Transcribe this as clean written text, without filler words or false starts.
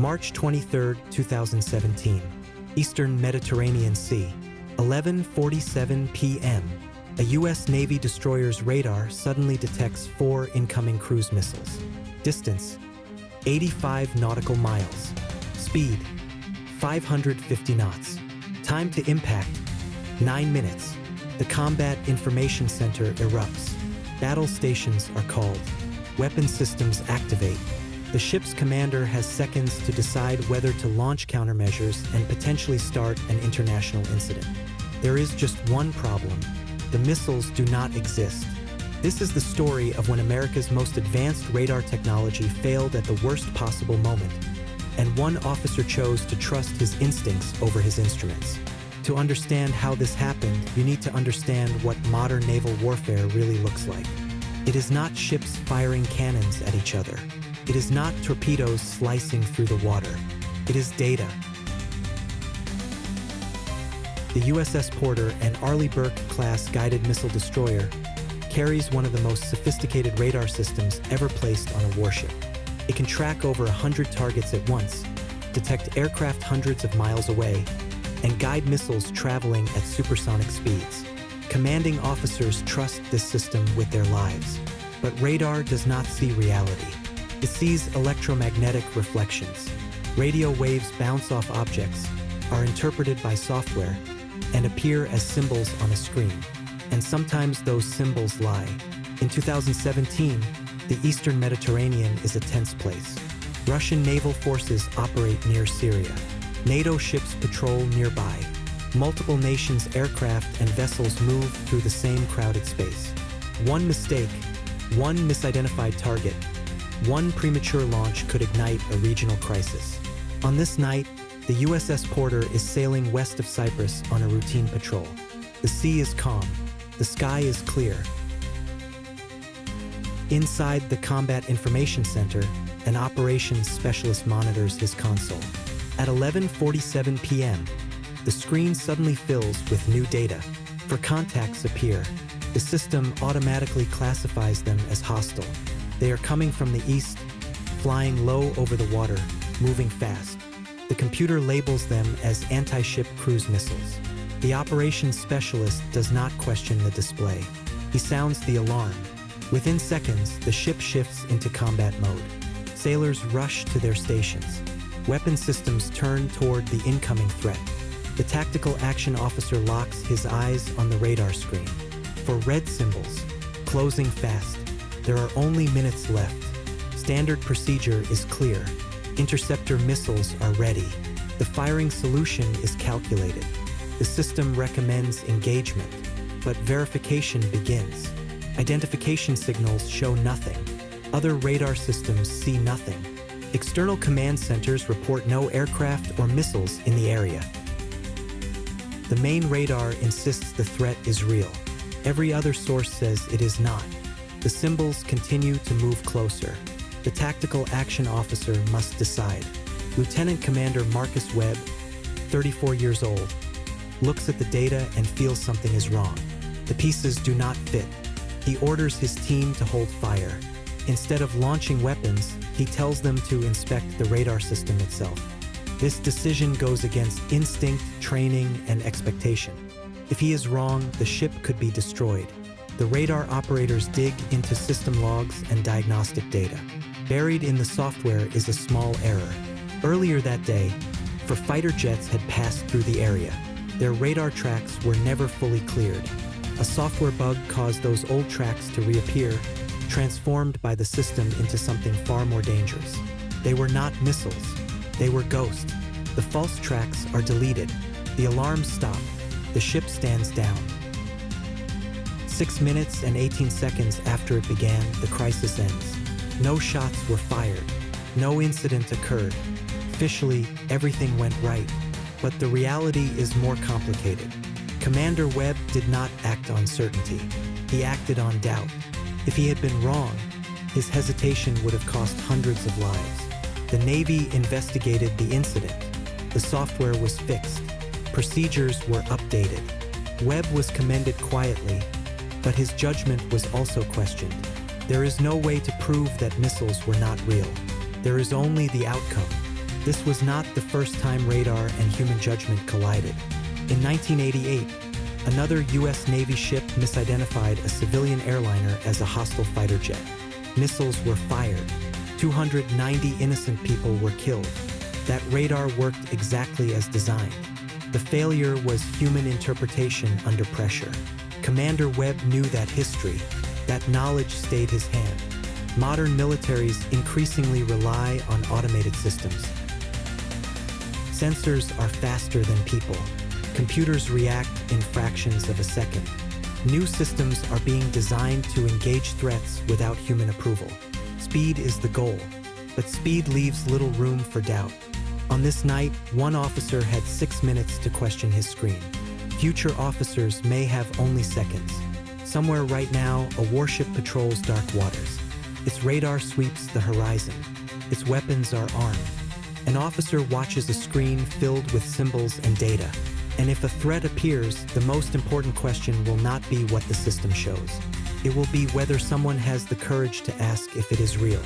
March 23, 2017, Eastern Mediterranean Sea, 11:47 p.m. A U.S. Navy destroyer's radar suddenly detects 4 incoming cruise missiles. Distance, 85 nautical miles. Speed, 550 knots. Time to impact, 9 minutes. The Combat Information Center erupts. Battle stations are called. Weapon systems activate. The ship's commander has seconds to decide whether to launch countermeasures and potentially start an international incident. There is just one problem. The missiles do not exist. This is the story of when America's most advanced radar technology failed at the worst possible moment, and one officer chose to trust his instincts over his instruments. To understand how this happened, you need to understand what modern naval warfare really looks like. It is not ships firing cannons at each other. It is not torpedoes slicing through the water. It is data. The USS Porter, an Arleigh Burke-class guided missile destroyer, carries one of the most sophisticated radar systems ever placed on a warship. It can track over 100 targets at once, detect aircraft hundreds of miles away, and guide missiles traveling at supersonic speeds. Commanding officers trust this system with their lives. But radar does not see reality. It sees electromagnetic reflections. Radio waves bounce off objects, are interpreted by software, and appear as symbols on a screen. And sometimes those symbols lie. In 2017, the Eastern Mediterranean is a tense place. Russian naval forces operate near Syria. NATO ships patrol nearby. Multiple nations' aircraft and vessels move through the same crowded space. One mistake, one misidentified target, one premature launch could ignite a regional crisis. On this night, the USS Porter is sailing west of Cyprus on a routine patrol. The sea is calm. The sky is clear. Inside the Combat Information Center, an operations specialist monitors his console. At 11:47 p.m., the screen suddenly fills with new data. For contacts appear. The system automatically classifies them as hostile. They are coming from the east, flying low over the water, moving fast. The computer labels them as anti-ship cruise missiles. The operations specialist does not question the display. He sounds the alarm. Within seconds, the ship shifts into combat mode. Sailors rush to their stations. Weapon systems turn toward the incoming threat. The tactical action officer locks his eyes on the radar screen. For red symbols, closing fast. There are only minutes left. Standard procedure is clear. Interceptor missiles are ready. The firing solution is calculated. The system recommends engagement, but verification begins. Identification signals show nothing. Other radar systems see nothing. External command centers report no aircraft or missiles in the area. The main radar insists the threat is real. Every other source says it is not. The symbols continue to move closer. The tactical action officer must decide. Lieutenant Commander Marcus Webb, 34 years old, looks at the data and feels something is wrong. The pieces do not fit. He orders his team to hold fire. Instead of launching weapons, he tells them to inspect the radar system itself. This decision goes against instinct, training, and expectation. If he is wrong, the ship could be destroyed. The radar operators dig into system logs and diagnostic data. Buried in the software is a small error. Earlier that day, fighter jets had passed through the area. Their radar tracks were never fully cleared. A software bug caused those old tracks to reappear, transformed by the system into something far more dangerous. They were not missiles. They were ghosts. The false tracks are deleted. The alarms stop. The ship stands down. 6 minutes and 18 seconds after it began, the crisis ends. No shots were fired. No incident occurred. Officially, everything went right. But the reality is more complicated. Commander Webb did not act on certainty. He acted on doubt. If he had been wrong, his hesitation would have cost hundreds of lives. The Navy investigated the incident. The software was fixed. Procedures were updated. Webb was commended quietly, but his judgment was also questioned. There is no way to prove that missiles were not real. There is only the outcome. This was not the first time radar and human judgment collided. In 1988, another U.S. Navy ship misidentified a civilian airliner as a hostile fighter jet. Missiles were fired. 290 innocent people were killed. That radar worked exactly as designed. The failure was human interpretation under pressure. Commander Webb knew that history. That knowledge stayed his hand. Modern militaries increasingly rely on automated systems. Sensors are faster than people. Computers react in fractions of a second. New systems are being designed to engage threats without human approval. Speed is the goal, but speed leaves little room for doubt. On this night, one officer had 6 minutes to question his screen. Future officers may have only seconds. Somewhere right now, a warship patrols dark waters. Its radar sweeps the horizon. Its weapons are armed. An officer watches a screen filled with symbols and data. And if a threat appears, the most important question will not be what the system shows. It will be whether someone has the courage to ask if it is real.